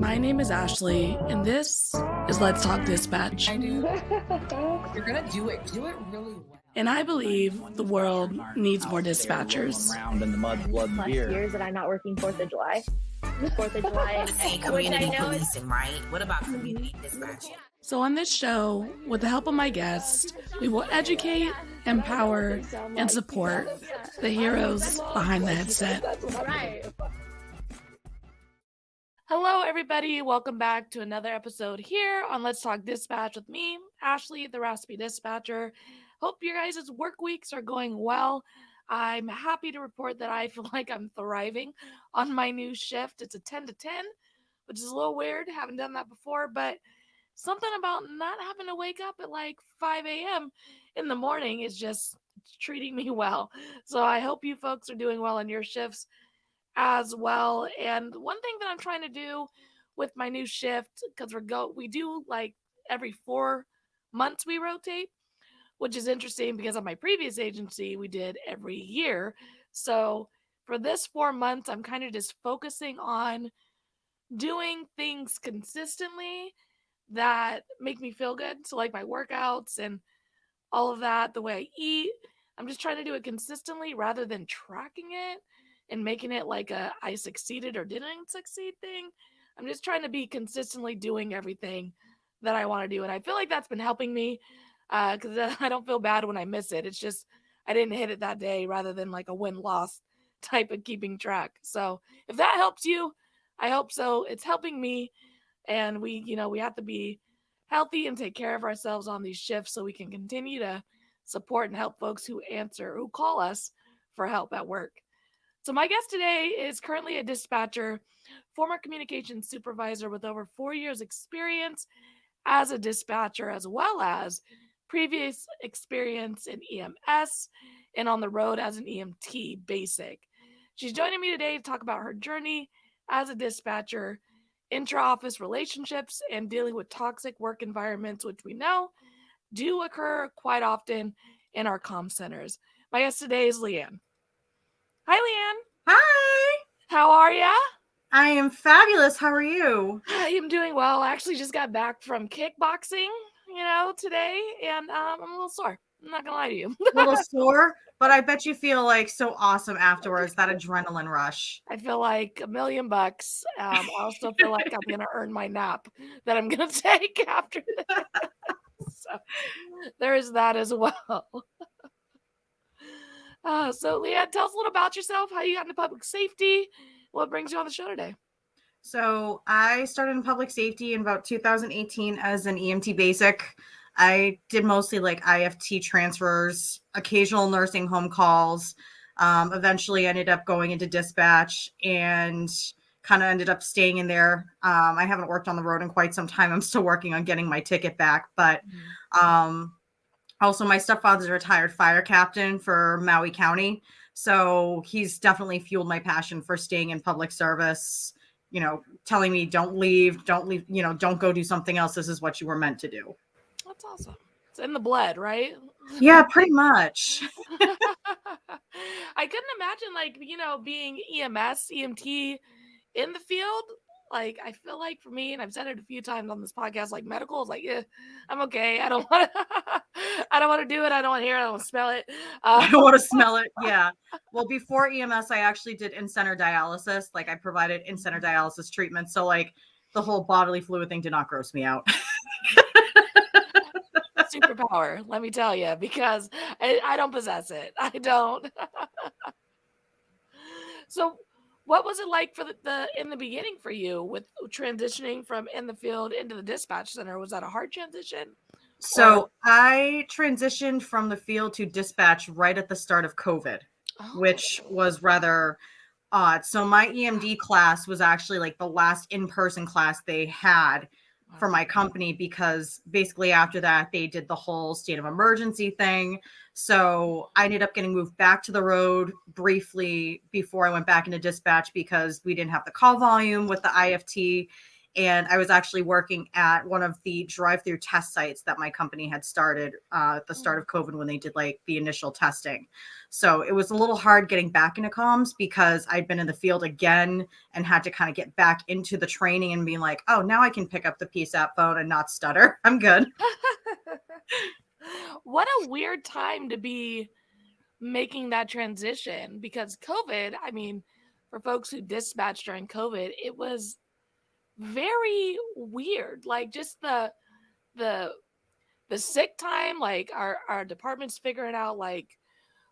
My name is Ashley, and this is Let's Talk Dispatch. I do. You're gonna do it really well. And I believe the world needs more dispatchers. Around in the mud, blood, and beer. Years that I'm not working 4th of July. 4th of July. Say community policing, right? What about community dispatching? So on this show, with the help of my guests, we will educate, empower, and support the heroes behind the headset. Hello, everybody. Welcome back to another episode here on Let's Talk Dispatch with me, Ashley, the Raspy Dispatcher. Hope your guys' work weeks are going well. I'm happy to report that I feel like I'm thriving on my new shift. It's a 10 to 10, which is a little weird. Haven't done that before, but something about not having to wake up at like 5 a.m. in the morning is just treating me well. So I hope you folks are doing well on your shifts as well. And one thing that I'm trying to do with my new shift, because we do like every 4 months we rotate, which is interesting because on my previous agency we did every year. So for this 4 months, I'm kind of just focusing on doing things consistently that make me feel good. So like my workouts and all of that, the way I eat, I'm just trying to do it consistently rather than tracking it and making it like a I succeeded or didn't succeed thing. I'm just trying to be consistently doing everything that I want to do. And I feel like that's been helping me because I don't feel bad when I miss it. It's just I didn't hit it that day rather than like a win-loss type of keeping track. So if that helps you, I hope so. It's helping me. And we have to be healthy and take care of ourselves on these shifts so we can continue to support and help folks who call us for help at work. So my guest today is currently a dispatcher, former communications supervisor with over 4 years experience as a dispatcher, as well as previous experience in EMS and on the road as an EMT basic. She's joining me today to talk about her journey as a dispatcher, intra-office relationships, and dealing with toxic work environments, which we know do occur quite often in our comm centers. My guest today is Lianne. Hi, Lianne. Hi. How are ya? I am fabulous. How are you? I am doing well. I actually just got back from kickboxing, today, and I'm a little sore. I'm not gonna lie to you. A little sore, but I bet you feel like so awesome afterwards, that adrenaline rush. I feel like $1 million. I also feel like I'm gonna earn my nap that I'm gonna take after this. So there is that as well. So Lianne, tell us a little about yourself, how you got into public safety, what brings you on the show today. So I started in public safety in about 2018 as an EMT basic. I did mostly like IFT transfers, occasional nursing home calls. Eventually ended up going into dispatch and kind of ended up staying in there. I haven't worked on the road in quite some time. I'm still working on getting my ticket back, but also my stepfather's a retired fire captain for Maui County. So he's definitely fueled my passion for staying in public service, telling me don't leave, don't go do something else. This is what you were meant to do. That's awesome. It's in the blood, right? Yeah, pretty much. I couldn't imagine being EMT in the field. Like, I feel like for me, and I've said it a few times on this podcast, like medical is like, I'm okay. I don't want to do it. I don't want to hear it. I don't want to smell it. I don't want to smell it. Yeah. Well, before EMS, I actually did in-center dialysis. Like I provided in-center dialysis treatment. So like the whole bodily fluid thing did not gross me out. Superpower, let me tell you, because I don't possess it. I don't. So what was it like for the in the beginning for you with transitioning from in the field into the dispatch center? Was that a hard transition? So I transitioned from the field to dispatch right at the start of COVID, which was rather odd. So my EMD class was actually like the last in-person class they had for my company, because basically after that they did the whole state of emergency thing. So I ended up getting moved back to the road briefly before I went back into dispatch because we didn't have the call volume with the IFT. And I was actually working at one of the drive-through test sites that my company had started at the start of COVID when they did like the initial testing. So it was a little hard getting back into comms because I'd been in the field again and had to kind of get back into the training and being like, oh, now I can pick up the PSAP phone and not stutter. I'm good. What a weird time to be making that transition, because COVID, I mean, for folks who dispatched during COVID, it was very weird. Like just the sick time, like our departments figuring out like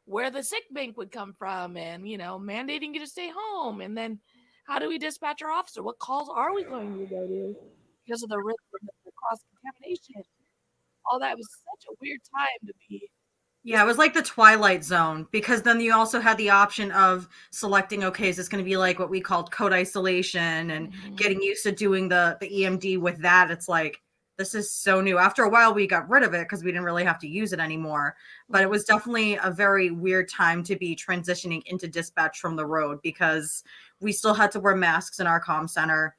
where the sick bank would come from, and mandating you to stay home, and then how do we dispatch our officer? What calls are we going to go to because of the risk of the cross contamination? All that was such a weird time to be. Yeah, it was like the Twilight Zone because then you also had the option of selecting, okay, is this going to be like what we called code isolation and getting used to doing the EMD with that. It's like, this is so new. After a while, we got rid of it because we didn't really have to use it anymore. But it was definitely a very weird time to be transitioning into dispatch from the road because we still had to wear masks in our comm center.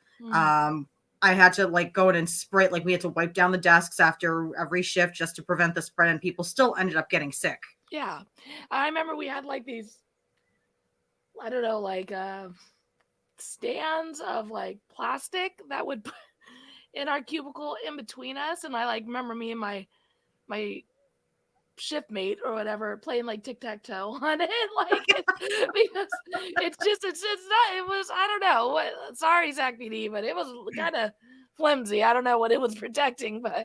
I had to like go in and spray, like we had to wipe down the desks after every shift just to prevent the spread, and people still ended up getting sick. Yeah. I remember we had like these, I don't know, like stands of like plastic that would put in our cubicle in between us. And I like remember me and my shift mate or whatever playing like tic-tac-toe on it, like because it's not, it was, I don't know what, sorry Zach PD, but it was kind of flimsy. I don't know what it was protecting, but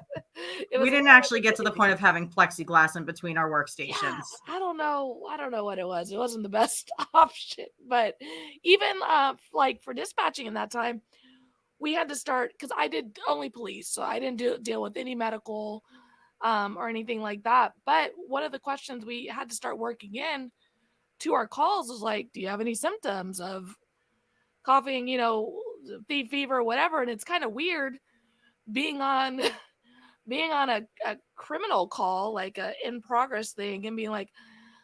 we didn't actually get to the point of having plexiglass in between our workstations. Yeah, I don't know what it was. It wasn't the best option, but even like for dispatching in that time, we had to start, because I did only police, so I didn't deal with any medical or anything like that. But one of the questions we had to start working in to our calls was like, do you have any symptoms of coughing, fever, whatever? And it's kind of weird being on a criminal call, like a in progress thing, and being like,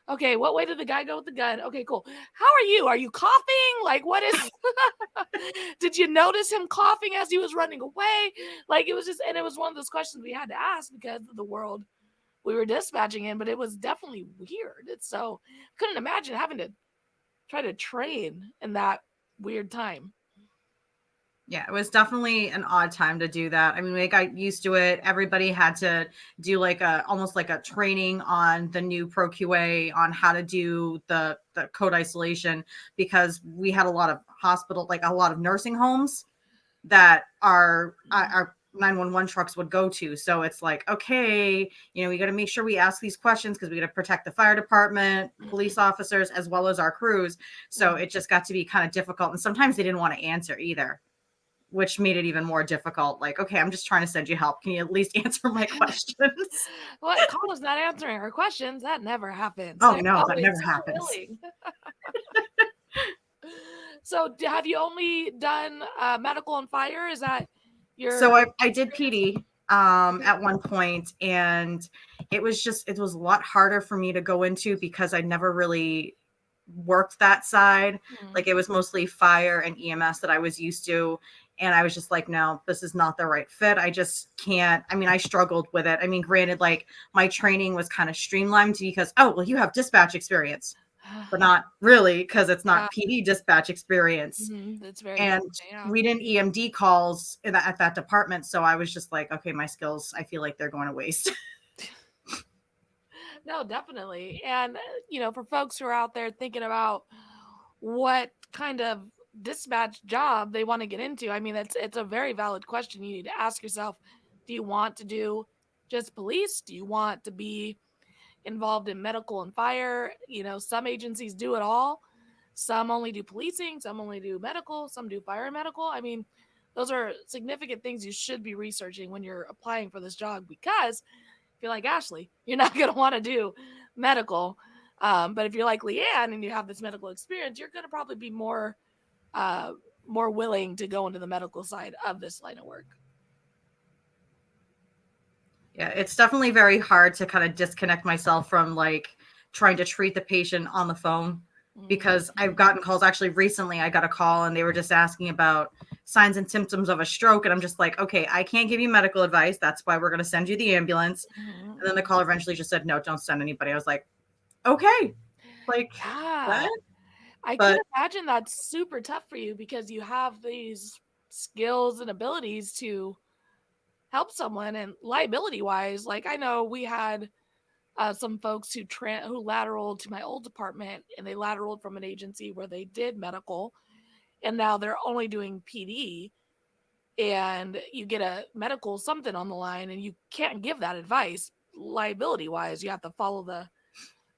okay, what way did the guy go with the gun? Okay, cool. How are you? Are you coughing? Like, what is did you notice him coughing as he was running away? Like, it was just, and it was one of those questions we had to ask because of the world we were dispatching in, but it was definitely weird. It's so, couldn't imagine having to try to train in that weird time. Yeah, it was definitely an odd time to do that. I mean, we got used to it. Everybody had to do like almost like a training on the new ProQA on how to do the code isolation, because we had a lot of like a lot of nursing homes that our 911 trucks would go to. So it's like, okay, we got to make sure we ask these questions because we got to protect the fire department, police officers, as well as our crews. So it just got to be kind of difficult. And sometimes they didn't want to answer either, which made it even more difficult. Like, okay, I'm just trying to send you help. Can you at least answer my questions? Well, Call is not answering her questions. That never happens. Oh, no, that never happens. So have you only done medical and fire? Is that your... So I did PD at one point, and it was a lot harder for me to go into because I never really worked that side. Like it was mostly fire and EMS that I was used to. And I was just like, no, this is not the right fit. I just can't. I mean, I struggled with it. I mean, granted, like my training was kind of streamlined because, oh, well, you have dispatch experience, but not really, because it's not PD dispatch experience. That's very and we didn't EMD calls at that department. So I was just like, okay, my skills, I feel like they're going to waste. No, definitely. And, for folks who are out there thinking about what kind of dispatch job they want to get into, I mean, it's a very valid question. You need to ask yourself, do you want to do just police? Do you want to be involved in medical and fire? Some agencies do it all. Some only do policing, some only do medical, some do fire and medical. I mean, those are significant things you should be researching when you're applying for this job, because if you're like Ashley, you're not going to want to do medical. But if you're like Lianne and you have this medical experience, you're going to probably be more willing to go into the medical side of this line of work. Yeah, it's definitely very hard to kind of disconnect myself from like trying to treat the patient on the phone. because I've gotten calls. Actually, recently I got a call and they were just asking about signs and symptoms of a stroke. And I'm just like, okay, I can't give you medical advice. That's why we're going to send you the ambulance. And then the caller eventually just said, no, don't send anybody. I was like, okay, like Yeah. what? I But could imagine that's super tough for you because you have these skills and abilities to help someone, and liability wise, like I know we had some folks who lateraled to my old department, and they lateraled from an agency where they did medical, and now they're only doing PD, and you get a medical something on the line, and you can't give that advice liability wise. You have to follow the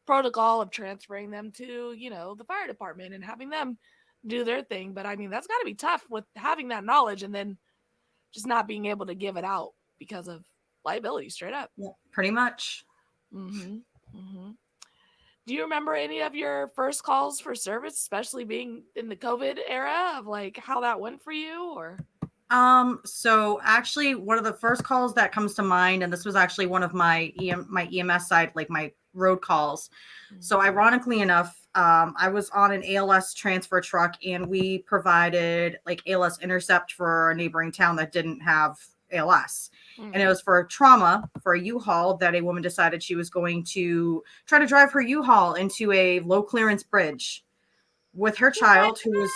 protocol of transferring them to, the fire department and having them do their thing. But I mean, that's got to be tough with having that knowledge and then just not being able to give it out because of liability, straight up. yeah, pretty much. Mm-hmm. Mm-hmm. Do you remember any of your first calls for service, especially being in the COVID era, of like how that went for you? Or So actually one of the first calls that comes to mind, and this was actually one of my my EMS side, like my road calls. So ironically enough, I was on an ALS transfer truck and we provided like ALS intercept for a neighboring town that didn't have ALS. And it was for trauma for a U-Haul that a woman decided she was going to try to drive her U-Haul into a low clearance bridge with her child who was,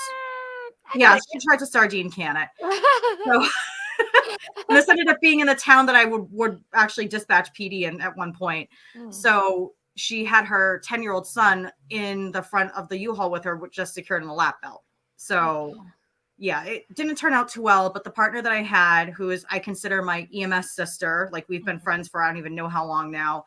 yeah, she tried to sardine can it. So and this ended up being in the town that I would actually dispatch PD in at one point. So she had her 10-year-old son in the front of the U-Haul with her, just secured in a lap belt. So yeah, it didn't turn out too well. But the partner that I had, who is, I consider my EMS sister, like we've been friends for I don't even know how long now.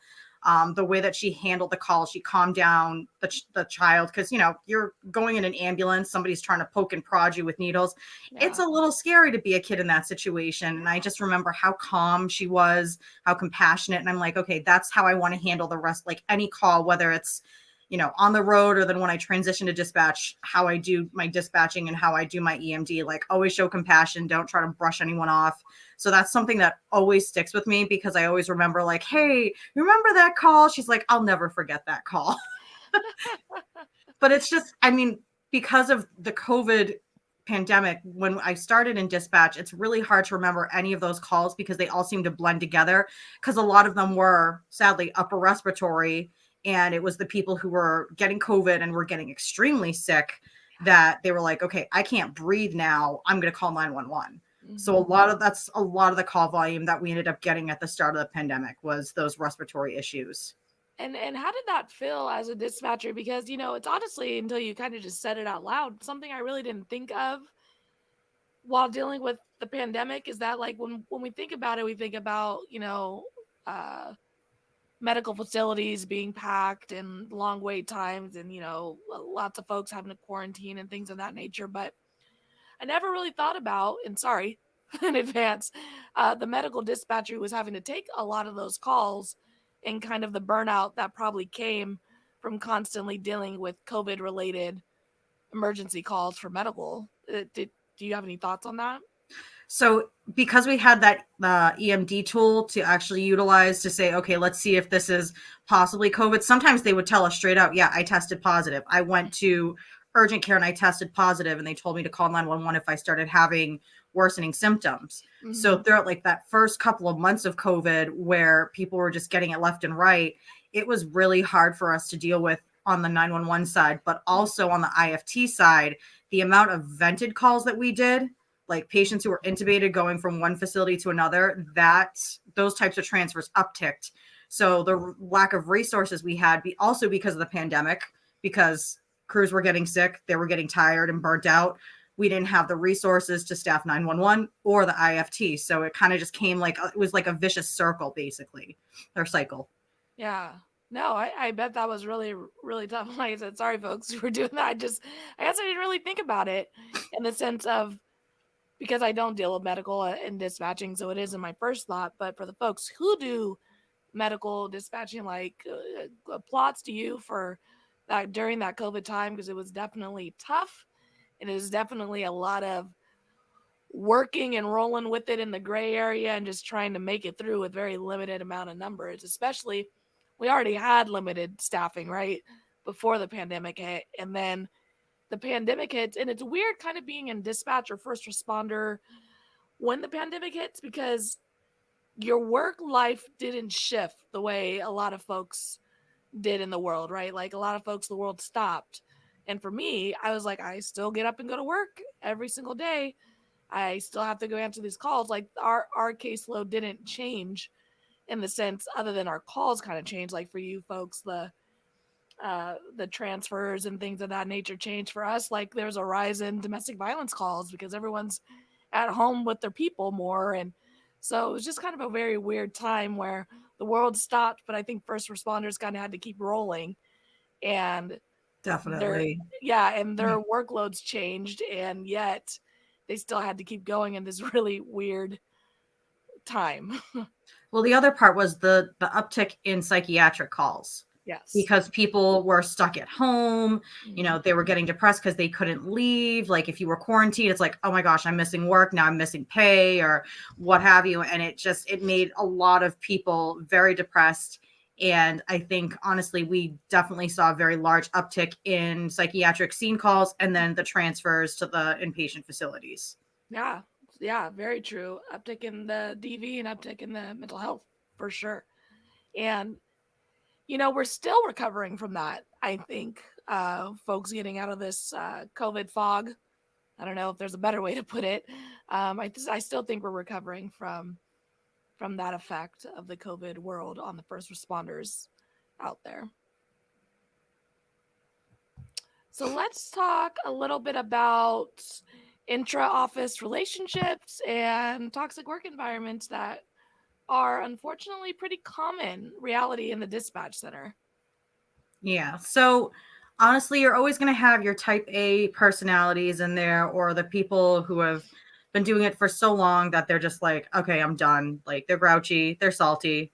The way that she handled the call, she calmed down the child, because you're going in an ambulance, somebody's trying to poke and prod you with needles. It's a little scary to be a kid in that situation. And I just remember how calm she was, how compassionate. And I'm like, okay, that's how I want to handle the rest, like any call, whether it's on the road, or then when I transition to dispatch, how I do my dispatching and how I do my EMD, like always show compassion. Don't try to brush anyone off. So that's something that always sticks with me, because I always remember like, hey, remember that call? She's like, I'll never forget that call. But it's just, I mean, because of the COVID pandemic, when I started in dispatch, it's really hard to remember any of those calls because they all seem to blend together, because a lot of them were sadly upper respiratory, and it was the people who were getting COVID and were getting extremely sick that they were like, okay, I can't breathe now, I'm going to call 911. So that's a lot of the call volume that we ended up getting at the start of the pandemic was those respiratory issues. And how did that feel as a dispatcher? Because it's honestly, until you kind of just said it out loud, something I really didn't think of while dealing with the pandemic, is that like when we think about it, we think about uh, medical facilities being packed and long wait times, and lots of folks having to quarantine and things of that nature. But I never really thought about, and sorry in advance, the medical dispatcher who was having to take a lot of those calls, and kind of the burnout that probably came from constantly dealing with COVID related emergency calls for medical. Do you have any thoughts on that? So because we had that EMD tool to actually utilize to say, okay, let's see if this is possibly COVID. Sometimes they would tell us straight out, yeah, I tested positive. I went to urgent care and I tested positive, and they told me to call 911 if I started having worsening symptoms. So throughout like that first couple of months of COVID, where people were just getting it left and right, it was really hard for us to deal with on the 911 side, but also on the IFT side, the amount of vented calls that we did, like patients who were intubated going from one facility to another, that those types of transfers upticked. So the lack of resources we had, also because of the pandemic, because crews were getting sick, they were getting tired and burnt out. We didn't have the resources to staff 911 or the IFT. So it kind of just came like, it was like a vicious circle, basically, or cycle. Yeah. No, I bet that was really, really tough. Like I said, sorry folks for doing that. I guess I didn't really think about it in the sense of, because I don't deal with medical and dispatching, so it isn't my first thought. But for the folks who do medical dispatching, like applauds to you for that during that COVID time, because it was definitely tough. It is definitely a lot of working and rolling with it in the gray area and just trying to make it through with very limited amount of numbers. Especially, we already had limited staffing, right, before the pandemic hit. And then the pandemic hits, and it's weird kind of being in dispatch or first responder when the pandemic hits, because your work life didn't shift the way a lot of folks did in the world, right? Like a lot of folks, the world stopped. And for me, I was like, I still get up and go to work every single day. I still have to go answer these calls. Like our caseload didn't change in the sense, other than our calls kind of changed. Like for you folks, the transfers and things of that nature changed. For us, like there's a rise in domestic violence calls because everyone's at home with their people more. And so it was just kind of a very weird time where the world stopped, but I think first responders kind of had to keep rolling. And their Definitely. and their workloads changed, and yet they still had to keep going in this really weird time. Well, the other part was the uptick in psychiatric calls. Yes. Because people were stuck at home, they were getting depressed because they couldn't leave. Like if you were quarantined, it's like, oh my gosh, I'm missing work. Now I'm missing pay or what have you. And it made a lot of people very depressed. And I think, honestly, we definitely saw a very large uptick in psychiatric scene calls and then the transfers to the inpatient facilities. Yeah. Yeah. Very true. Uptick in the DV and uptick in the mental health for sure. And we're still recovering from that. I think folks getting out of this COVID fog. I don't know if there's a better way to put it. I still think we're recovering from that effect of the COVID world on the first responders out there. So let's talk a little bit about intra-office relationships and toxic work environments that are unfortunately pretty common reality in the dispatch center. Yeah. So honestly, you're always going to have your type A personalities in there, or the people who have been doing it for so long that they're just like, okay, I'm done. Like they're grouchy, they're salty.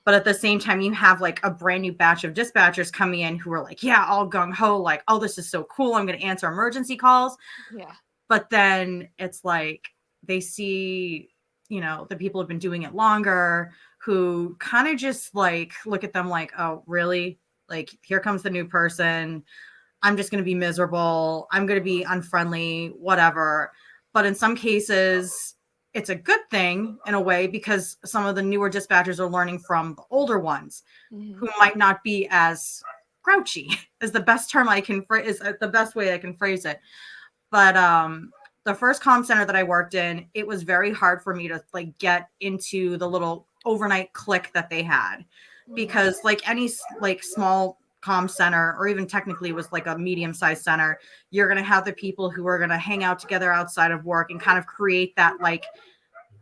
But at the same time, you have like a brand new batch of dispatchers coming in who are like, yeah, all gung ho, like, oh, this is so cool. I'm going to answer emergency calls. Yeah. But then it's like they see, the people who've been doing it longer who kind of just like look at them like, oh, really? Like, here comes the new person. I'm just going to be miserable. I'm going to be unfriendly, whatever. But in some cases, it's a good thing in a way because some of the newer dispatchers are learning from the older ones who might not be as grouchy is the best term I can is the best way I can phrase it. But the first comm center that I worked in, it was very hard for me to like get into the little overnight clique that they had, because like any like small comm center, or even technically was like a medium-sized center, you're going to have the people who are going to hang out together outside of work and kind of create that like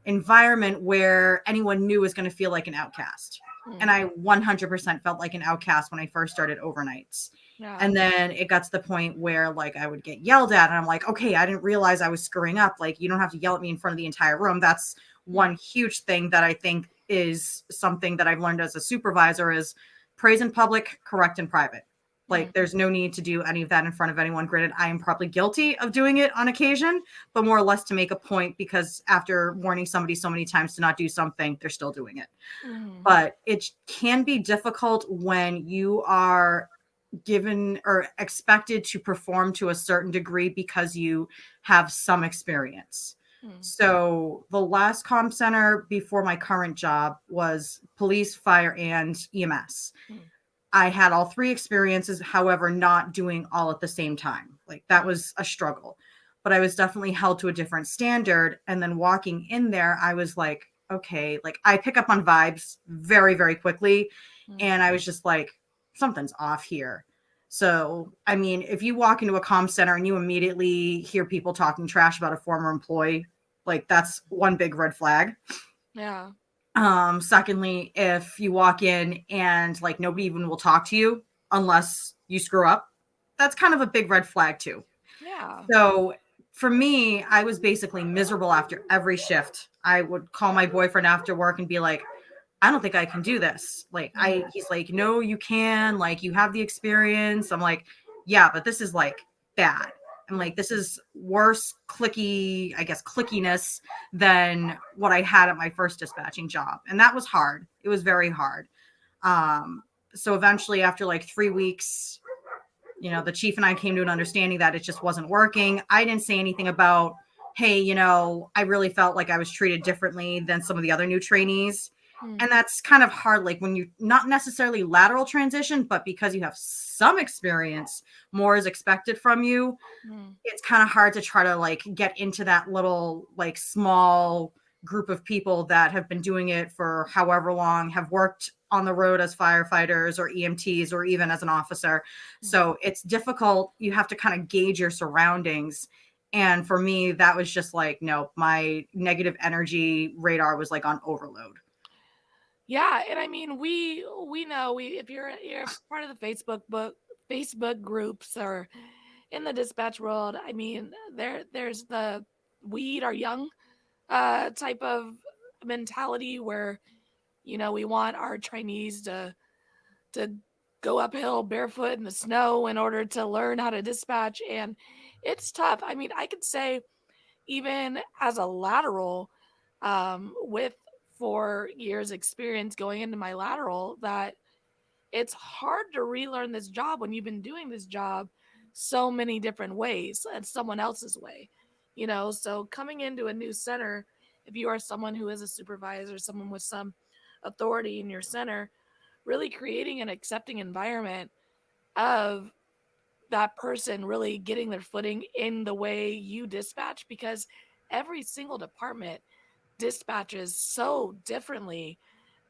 environment where anyone new is going to feel like an outcast. And I 100% felt like an outcast when I first started overnights. Yeah. And then it got to the point where like I would get yelled at and I'm like, okay, I didn't realize I was screwing up. Like, you don't have to yell at me in front of the entire room. That's one huge thing that I think is something that I've learned as a supervisor is praise in public, correct in private. Like there's no need to do any of that in front of anyone. Granted, I am probably guilty of doing it on occasion, but more or less to make a point, because after warning somebody so many times to not do something, they're still doing it. But it can be difficult when you are given or expected to perform to a certain degree because you have some experience. So the last comm center before my current job was police, fire, and EMS. I had all three experiences, however, not doing all at the same time. Like that was a struggle, but I was definitely held to a different standard. And then walking in there, I was like, okay, like I pick up on vibes very, very quickly. And I was just like, something's off here. So, I mean, if you walk into a comm center and you immediately hear people talking trash about a former employee, like that's one big red flag. Yeah. Secondly, if you walk in and like nobody even will talk to you unless you screw up, that's kind of a big red flag too. Yeah. So for me, I was basically miserable after every shift. I would call my boyfriend after work and be like, I don't think I can do this. Like he's like, no, you can, like you have the experience. I'm like, yeah, but this is like bad. I'm like, this is worse clickiness than what I had at my first dispatching job. And that was hard. It was very hard. So eventually after like 3 weeks, the chief and I came to an understanding that it just wasn't working. I didn't say anything about, hey, I really felt like I was treated differently than some of the other new trainees. And that's kind of hard, like when you not necessarily lateral transition, but because you have some experience, more is expected from you. It's kind of hard to try to like get into that little like small group of people that have been doing it for however long, have worked on the road as firefighters or EMTs or even as an officer. So it's difficult. You have to kind of gauge your surroundings. And for me, that was just like, no, my negative energy radar was like on overload. Yeah, and I mean, we know if you're part of the Facebook groups or in the dispatch world. I mean, there's the weed or young type of mentality where we want our trainees to go uphill barefoot in the snow in order to learn how to dispatch, and it's tough. I mean, I could say even as a lateral, with 4 years experience going into my lateral, that it's hard to relearn this job when you've been doing this job so many different ways and someone else's way. So coming into a new center, if you are someone who is a supervisor, someone with some authority in your center, really creating an accepting environment of that person really getting their footing in the way you dispatch, because every single department dispatches so differently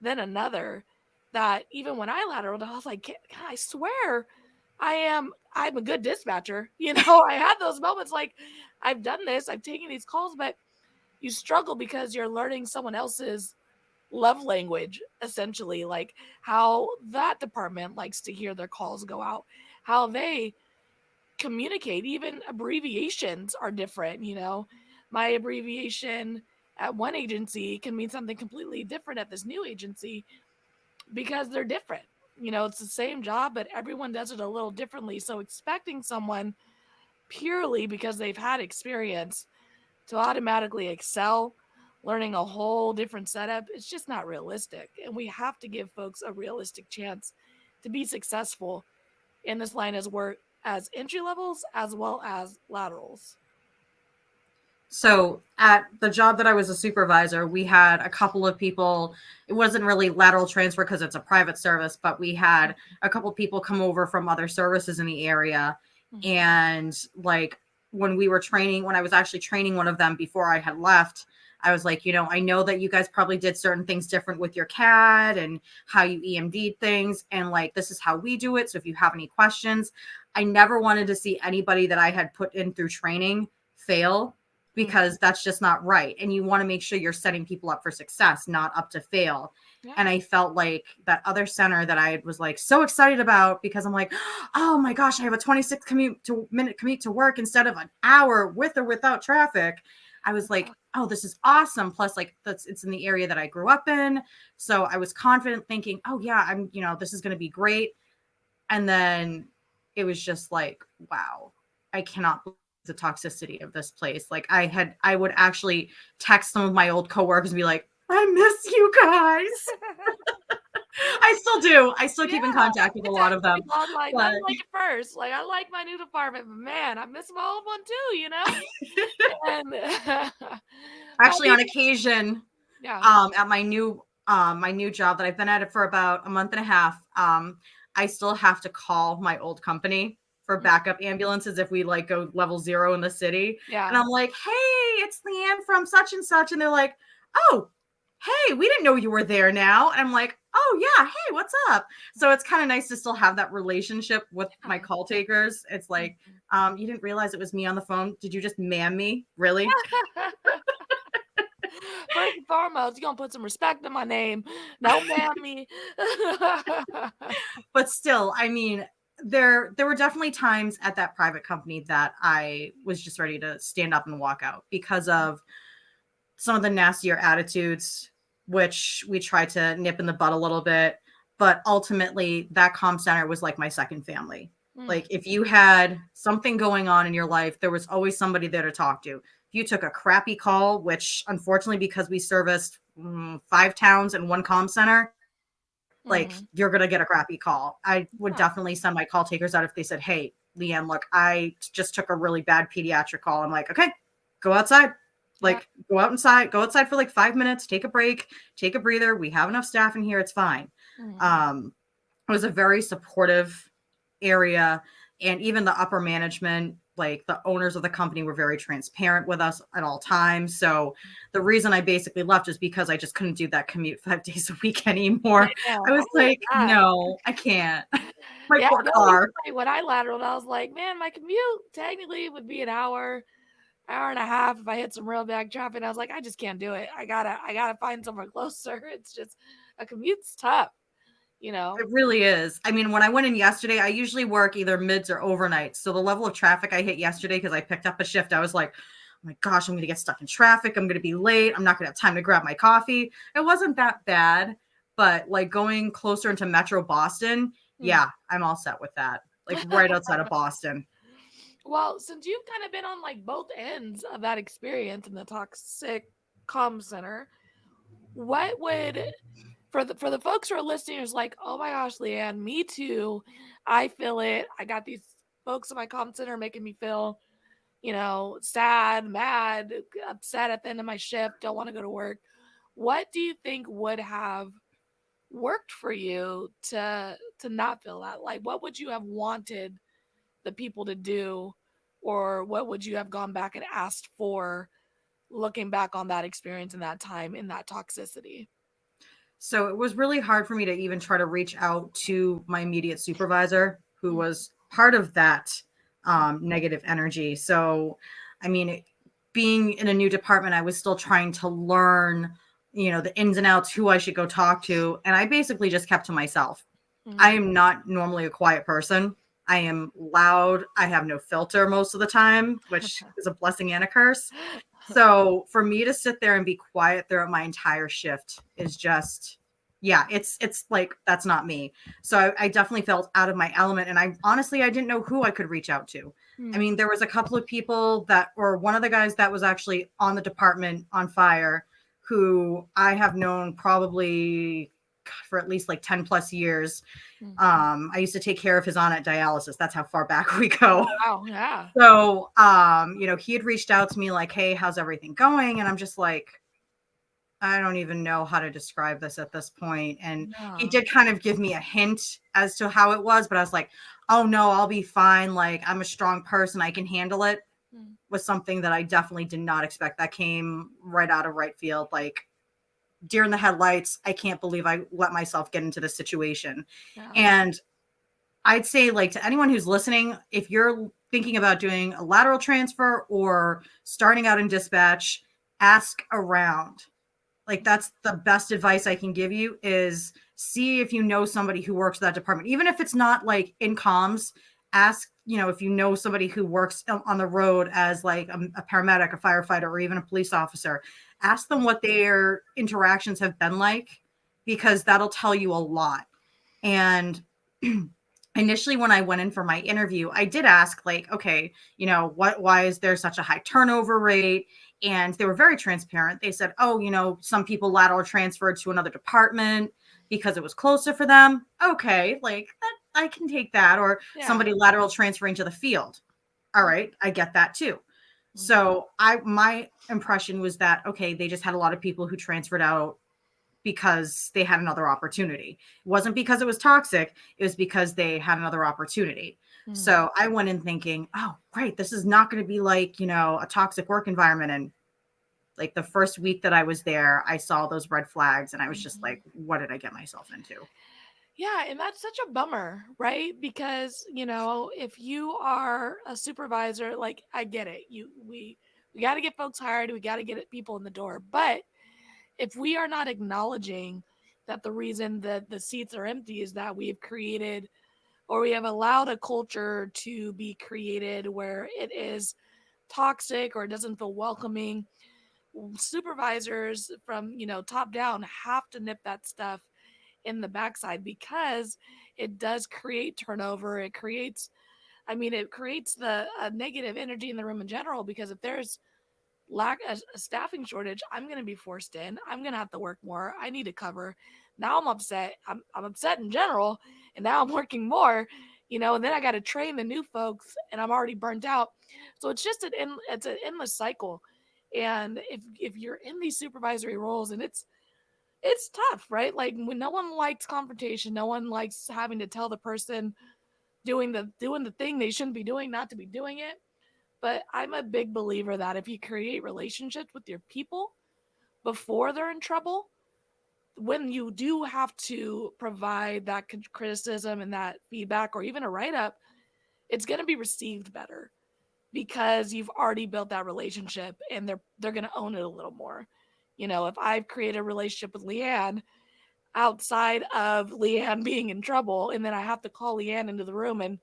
than another, that even when I lateraled, I was like, I swear I'm a good dispatcher. I had those moments like, I've done this, I've taken these calls, but you struggle because you're learning someone else's love language, essentially, like how that department likes to hear their calls go out, how they communicate. Even abbreviations are different. My abbreviation at one agency can mean something completely different at this new agency because they're different. It's the same job, but everyone does it a little differently. So expecting someone purely because they've had experience to automatically excel learning a whole different setup, it's just not realistic. And we have to give folks a realistic chance to be successful in this line as work as entry levels as well as laterals. So at the job that I was a supervisor, we had a couple of people. It wasn't really lateral transfer because it's a private service, but we had a couple of people come over from other services in the area. And like when I was actually training one of them before I had left, I was like, I know that you guys probably did certain things different with your CAD and how you EMD'd things. And like, this is how we do it. So if you have any questions, I never wanted to see anybody that I had put in through training fail, because that's just not right. And you want to make sure you're setting people up for success, not up to fail. Yeah. And I felt like that other center that I was like so excited about, because I'm like, oh my gosh, I have a 26-minute commute to work instead of an hour with or without traffic. I was like, oh, this is awesome. Plus, like, it's in the area that I grew up in. So I was confident thinking, oh yeah, this is going to be great. And then it was just like, wow, I cannot believe the toxicity of this place. Like I would actually text some of my old coworkers and be like, I miss you guys. I still do. I still keep in contact with a lot of them. Like, I like it first. Like, I like my new department, but man, I miss my old one too, and actually on occasion, at my new job that I've been at it for about a month and a half, I still have to call my old company for backup ambulances if we like go level 0 in the city. Yeah. And I'm like, hey, it's Lianne from such and such. And they're like, oh, hey, we didn't know you were there now. And I'm like, oh yeah, hey, what's up? So it's kind of nice to still have that relationship with my call takers. It's like, you didn't realize it was me on the phone. Did you just man me? Really? First and foremost, you're gonna put some respect in my name. Don't man me. But still, I mean, there were definitely times at that private company that I was just ready to stand up and walk out because of some of the nastier attitudes, which we tried to nip in the bud a little bit. But ultimately, that comm center was like my second family. Like if you had something going on in your life, there was always somebody there to talk to. If you took a crappy call, which unfortunately, because we serviced 5 towns and 1 comm center, like you're going to get a crappy call. I would definitely send my call takers out if they said, hey, Leanne, look, I just took a really bad pediatric call. I'm like, okay, go outside. Like, go outside for like 5 minutes, take a break, take a breather. We have enough staff in here. It's fine. It was a very supportive area. And even the upper management, like the owners of the company, were very transparent with us at all times. So the reason I basically left is because I just couldn't do that commute 5 days a week anymore. I was like, no, I can't. My poor car. When I lateraled, I was like, man, my commute technically would be an hour and a half if I hit some real bad traffic. I was like, I just can't do it. I gotta find somewhere closer. It's just a commute's tough, you know. It really is. I mean, when I went in yesterday, I usually work either mids or overnights. So the level of traffic I hit yesterday, because I picked up a shift, I was like, oh my gosh, I'm going to get stuck in traffic. I'm going to be late. I'm not going to have time to grab my coffee. It wasn't that bad, but like going closer into Metro Boston, yeah, I'm all set with that. Like right outside of Boston. Well, since you've kind of been on like both ends of that experience in the toxic comm center, what would for the folks who are listening who's like, oh my gosh, Leanne, me too. I feel it. I got these folks in my comm center making me feel, you know, sad, mad, upset at the end of my shift, don't want to go to work. What do you think would have worked for you to not feel that? Like, what would you have wanted the people to do, or what would you have gone back and asked for looking back on that experience and that time in that toxicity? So it was really hard for me to even try to reach out to my immediate supervisor, who was part of that negative energy. So, I mean, being in a new department, I was still trying to learn, you know, the ins and outs, who I should go talk to. And I basically just kept to myself. I am not normally a quiet person. I am loud. I have no filter most of the time, which is a blessing and a curse. So for me to sit there and be quiet throughout my entire shift is just, yeah, it's like, that's not me. So I definitely felt out of my element. And I didn't know who I could reach out to. I mean, there was a couple of people or one of the guys that was actually on the department on fire, who I have known probably for at least like 10 plus years. I used to take care of his aunt at dialysis. That's how far back we go. Wow, yeah. So, you know, he had reached out to me like, hey, how's everything going? And I'm just like, I don't even know how to describe this at this point. And he did kind of give me a hint as to how it was, but I was like, oh no, I'll be fine. Like, I'm a strong person. I can handle it. Was something that I definitely did not expect. That came right out of right field. Like, deer in the headlights. I can't believe I let myself get into this situation. Yeah. And I'd say, like, to anyone who's listening, if you're thinking about doing a lateral transfer or starting out in dispatch, ask around. Like, that's the best advice I can give you, is see if you know somebody who works that department. Even if it's not like in comms, ask, you know, if you know somebody who works on the road as like a paramedic, a firefighter, or even a police officer. Ask them what their interactions have been like, because that'll tell you a lot. And initially, when I went in for my interview, I did ask, like, okay, you know, why is there such a high turnover rate? And they were very transparent. They said, oh, you know, some people lateral transferred to another department because it was closer for them. Okay, like that, I can take that. Or somebody lateral transferring to the field. All right, I get that too. So my impression was that, okay, they just had a lot of people who transferred out because they had another opportunity. It wasn't because it was toxic. It was because they had another opportunity. So I went in thinking, oh, great, this is not going to be like, you know, a toxic work environment. And like the first week that I was there, I saw those red flags and I was just like, what did I get myself into? Yeah, and that's such a bummer, right? Because, you know, if you are a supervisor, like, I get it. We got to get folks hired, we got to get people in the door. But if we are not acknowledging that the reason that the seats are empty is that we've created, or we have allowed a culture to be created where it is toxic or it doesn't feel welcoming, supervisors from, you know, top down have to nip that stuff in the backside, because it does create turnover. It creates, I mean, it creates the negative energy in the room in general, because if there's a staffing shortage, I'm going to be forced in. I'm going to have to work more. I need to cover. Now I'm upset. I'm upset in general, and now I'm working more. and then I got to train the new folks and I'm already burnt out. So it's just it's an endless cycle. And if you're in these supervisory roles, and it's tough, right? Like when no one likes confrontation, no one likes having to tell the person doing the thing they shouldn't be doing not to be doing it. But I'm a big believer that if you create relationships with your people before they're in trouble, when you do have to provide that criticism and that feedback or even a write up, it's going to be received better because you've already built that relationship and they're going to own it a little more. If I've created a relationship with Lianne outside of Lianne being in trouble, and then I have to call Lianne into the room and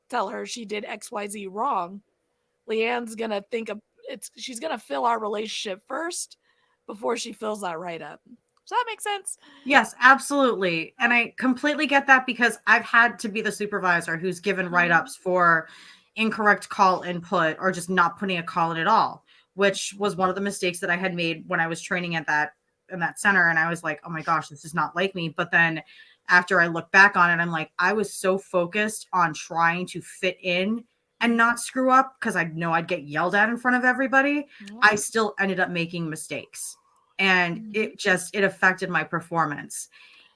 tell her she did XYZ wrong, Leanne's gonna think of she's gonna fill our relationship first before she fills that write up. Does that make sense? Yes, absolutely. And I completely get that because I've had to be the supervisor who's given write-ups for incorrect call input or just not putting a call in at all, which was one of the mistakes that I had made when I was training at that in that center. And I was like, oh my gosh, this is not like me. But then after I look back on it, I'm like, I was so focused on trying to fit in and not screw up because I know I'd get yelled at in front of everybody. I still ended up making mistakes. And it affected my performance.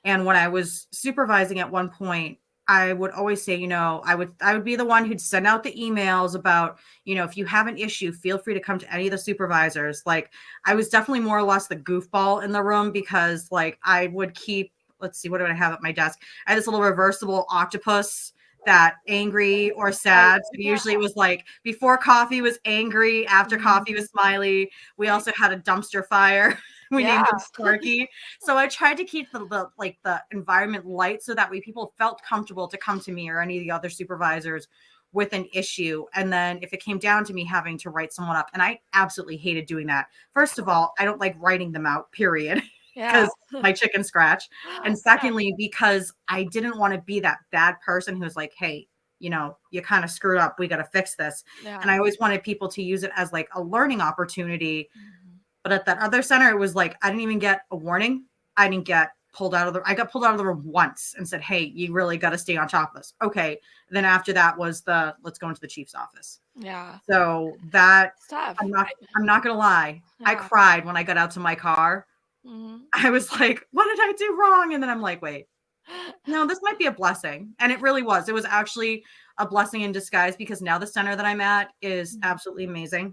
And when I was supervising at one point, I would always say, I would be the one who'd send out the emails about, if you have an issue, feel free to come to any of the supervisors. Like I was definitely more or less the goofball in the room because like I would keep, let's see, what do I have at my desk? I had this little reversible octopus that angry or sad. So usually it was like before coffee was angry, after coffee was smiley. We also had a dumpster fire. We named him Sparky. So I tried to keep the environment light so that way people felt comfortable to come to me or any of the other supervisors with an issue. And then if it came down to me having to write someone up, and I absolutely hated doing that. First of all, I don't like writing them out, period. Because my chicken scratch. And secondly, because I didn't want to be that bad person who's like, hey, you kind of screwed up. We got to fix this. And I always wanted people to use it as like a learning opportunity. But at that other center, it was like, I didn't even get a warning. I got pulled out of the room once and said, hey, you really got to stay on top of this. Okay. And then after that was let's go into the chief's office. Yeah. So that, tough. I'm not going to lie. I cried when I got out to my car. I was like, what did I do wrong? And then I'm like, wait, no, this might be a blessing. And it really was. It was actually a blessing in disguise because now the center that I'm at is absolutely amazing.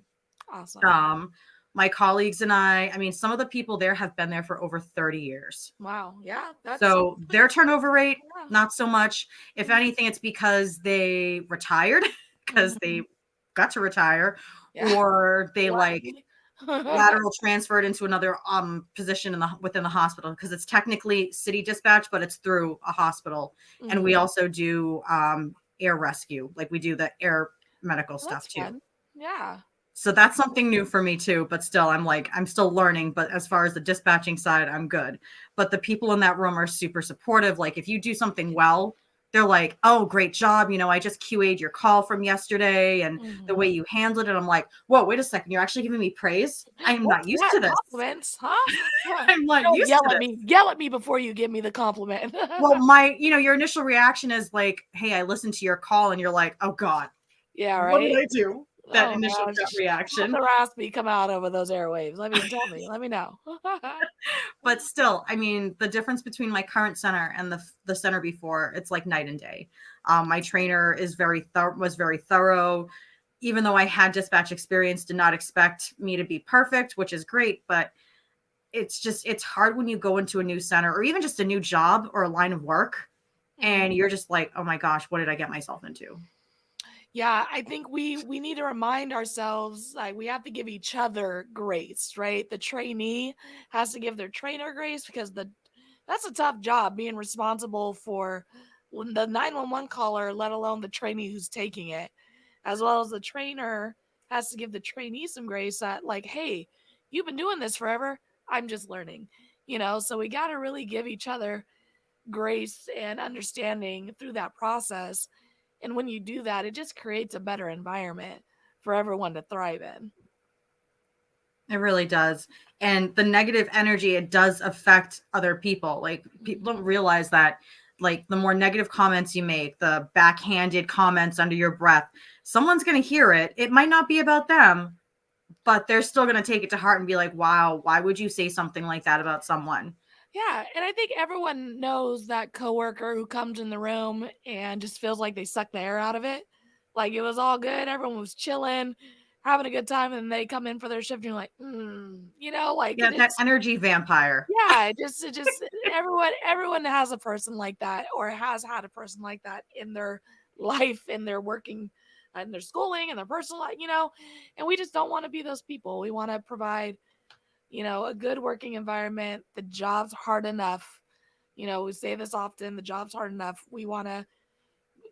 Awesome. My colleagues and I mean, some of the people there have been there for over 30 years. Wow. Yeah. So their turnover rate, not so much. If anything, it's because they retired because they got to retire or they lateral transferred into another position within the hospital because it's technically city dispatch, but it's through a hospital. And we also do air rescue, like we do the air medical stuff too. Fun. Yeah. So that's something new for me too, but still I'm still learning, but as far as the dispatching side, I'm good. But the people in that room are super supportive. Like if you do something well, they're like, oh, great job. I just QA'd your call from yesterday and the way you handled it. I'm like, whoa, wait a second. You're actually giving me praise? I'm not used to this. Compliments, huh? I'm not used to this. Yell at me before you give me the compliment. Well, your initial reaction is like, hey, I listened to your call and you're like, oh God. Yeah, right. What did I do? That initial gut reaction. The raspy come out over those airwaves. Tell me. Let me know. But still, I mean, the difference between my current center and the center before, it's like night and day. My trainer was very thorough. Even though I had dispatch experience, did not expect me to be perfect, which is great. But it's hard when you go into a new center or even just a new job or a line of work. And you're just like, oh my gosh, what did I get myself into? Yeah, I think we need to remind ourselves, like we have to give each other grace, right? The trainee has to give their trainer grace because that's a tough job being responsible for the 911 caller, let alone the trainee who's taking it, as well as the trainer has to give the trainee some grace that like, hey, you've been doing this forever. I'm just learning, so we got to really give each other grace and understanding through that process. And when you do that, it just creates a better environment for everyone to thrive in. It really does. And the negative energy, it does affect other people. Like people don't realize that like the more negative comments you make, the backhanded comments under your breath, someone's going to hear it. It might not be about them, but they're still going to take it to heart and be like, wow, why would you say something like that about someone? Yeah, and I think everyone knows that coworker who comes in the room and just feels like they suck the air out of it. Like it was all good, everyone was chilling, having a good time, and they come in for their shift, and you're like, like Yeah, that it's energy vampire. yeah, it just everyone has a person like that or has had a person like that in their life, in their working, in their schooling, and their personal life, and we just don't want to be those people. We want to provide a good working environment. The job's hard enough. We say this often, the job's hard enough. We want to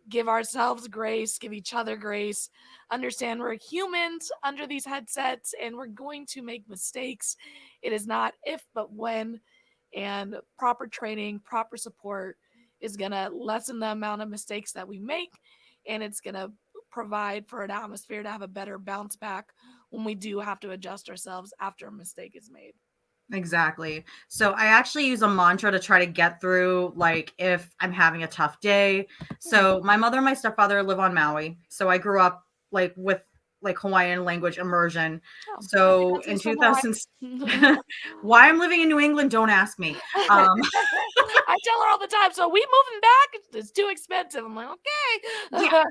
give ourselves grace, give each other grace, understand we're humans under these headsets and we're going to make mistakes. It is not if, but when. And proper training, proper support is going to lessen the amount of mistakes that we make. And it's going to provide for an atmosphere to have a better bounce back when we do have to adjust ourselves after a mistake is made. Exactly. So I actually use a mantra to try to get through, like, if I'm having a tough day. So my mother and my stepfather live on Maui. So I grew up like with like Hawaiian language immersion. Oh, So in 2000, why I'm living in New England, don't ask me. I tell her all the time, so we moving back? It's too expensive. I'm like, okay. Yeah.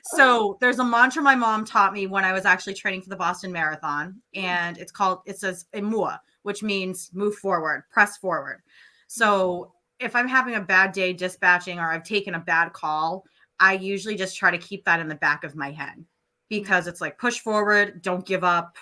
So there's a mantra my mom taught me when I was actually training for the Boston Marathon, and it says Imua, which means move forward, press forward. So if I'm having a bad day dispatching or I've taken a bad call, I usually just try to keep that in the back of my head because it's like push forward, don't give up,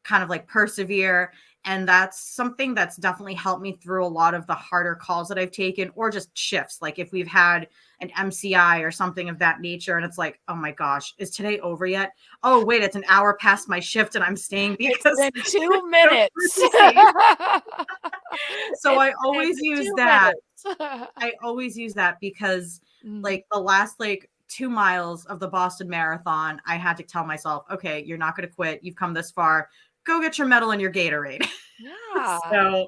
kind of like persevere. And that's something that's definitely helped me through a lot of the harder calls that I've taken, or just shifts. Like if we've had an MCI or something of that nature, and it's like, oh my gosh, is today over yet? Oh, wait, it's an hour past my shift and I'm staying because it's been 2 minutes. So I always use that. I always use that because like the last like 2 miles of the Boston Marathon, I had to tell myself, okay, you're not going to quit. You've come this far. Go get your medal and your Gatorade. Yeah. So,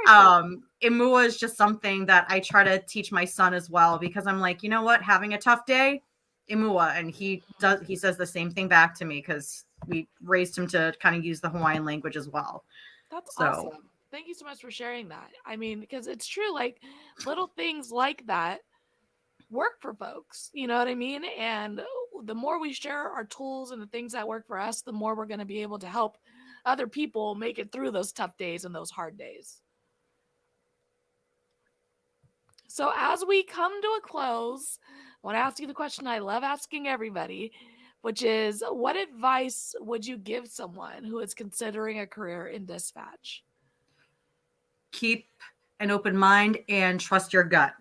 cool. Imua is just something that I try to teach my son as well, because I'm like, you know what, having a tough day, Imua, and he says the same thing back to me because we raised him to kind of use the Hawaiian language as well. That's awesome. Thank you so much for sharing that. I mean, because it's true, like little things like that work for folks, you know what I mean? And the more we share our tools and the things that work for us, the more we're going to be able to help other people make it through those tough days and those hard days. So as we come to a close, I want to ask you the question I love asking everybody, which is, what advice would you give someone who is considering a career in dispatch? Keep an open mind and trust your gut.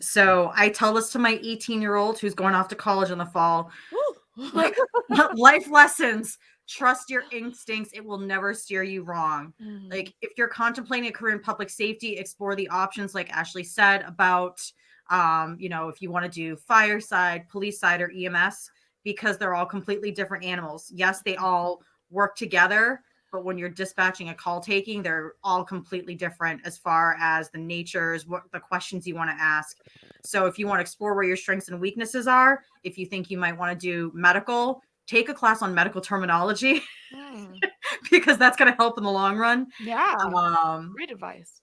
So I tell this to my 18-year-old who's going off to college in the fall. Like, life lessons. Trust your instincts. It will never steer you wrong. Like if you're contemplating a career in public safety, explore the options like Ashley said about, if you want to do fire side, police side, or EMS, because they're all completely different animals. Yes, they all work together, but when you're dispatching a call taking, they're all completely different as far as the natures, what the questions you want to ask. So if you want to explore where your strengths and weaknesses are, if you think you might want to do medical, take a class on medical terminology because that's going to help in the long run. Yeah. Great advice.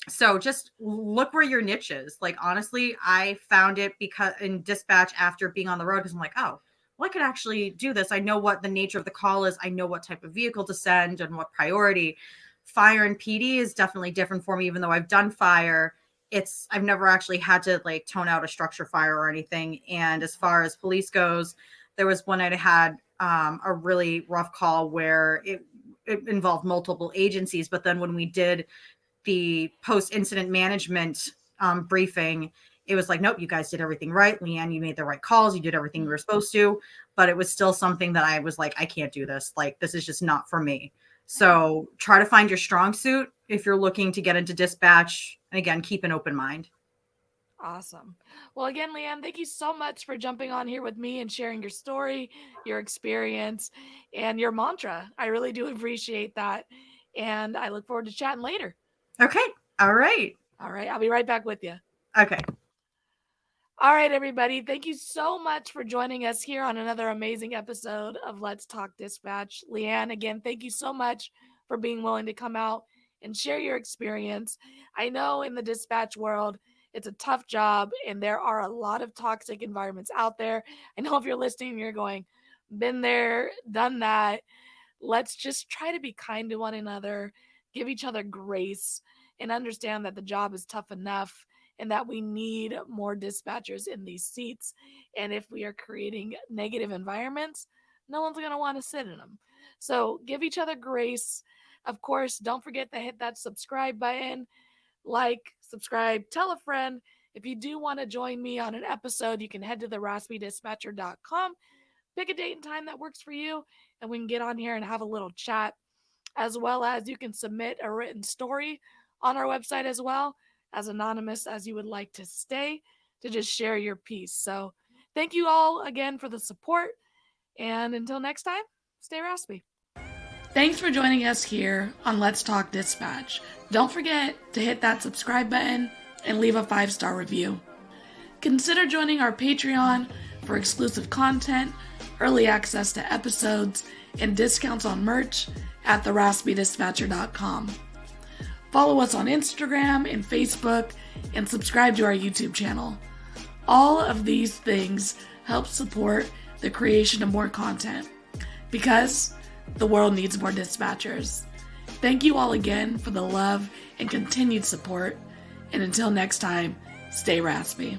So just look where your niche is. Like, honestly, I found it because in dispatch after being on the road, because I'm like, oh, well, I could actually do this. I know what the nature of the call is. I know what type of vehicle to send and what priority. Fire and PD is definitely different for me, even though I've done fire. I've never actually had to like tone out a structure fire or anything. And as far as police goes, there was one night I had a really rough call where it involved multiple agencies. But then when we did the post-incident management briefing, it was like, nope, you guys did everything right. Lianne, you made the right calls. You did everything you were supposed to. But it was still something that I was like, I can't do this. Like, this is just not for me. So try to find your strong suit if you're looking to get into dispatch. And again, keep an open mind. Awesome. Well, again, Lianne, thank you so much for jumping on here with me and sharing your story, your experience, and your mantra. I really do appreciate that. And I look forward to chatting later. Okay. All right. All right. I'll be right back with you. Okay. All right, everybody. Thank you so much for joining us here on another amazing episode of Let's Talk Dispatch. Lianne, again, thank you so much for being willing to come out and share your experience. I know in the dispatch world, it's a tough job and there are a lot of toxic environments out there. I know if you're listening, you're going, been there, done that. Let's just try to be kind to one another, give each other grace, and understand that the job is tough enough and that we need more dispatchers in these seats. And if we are creating negative environments, no one's going to want to sit in them. So give each other grace. Of course, don't forget to hit that subscribe button, like, subscribe, tell a friend. If you do want to join me on an episode, you can head to theraspydispatcher.com, pick a date and time that works for you, and we can get on here and have a little chat. As well as you can submit a written story on our website as well, as anonymous as you would like to stay, to just share your piece. So thank you all again for the support. And until next time, stay raspy. Thanks for joining us here on Let's Talk Dispatch. Don't forget to hit that subscribe button and leave a 5-star review. Consider joining our Patreon for exclusive content, early access to episodes, and discounts on merch at theraspydispatcher.com. Follow us on Instagram and Facebook, and subscribe to our YouTube channel. All of these things help support the creation of more content, because the world needs more dispatchers. Thank you all again for the love and continued support, and until next time, stay raspy.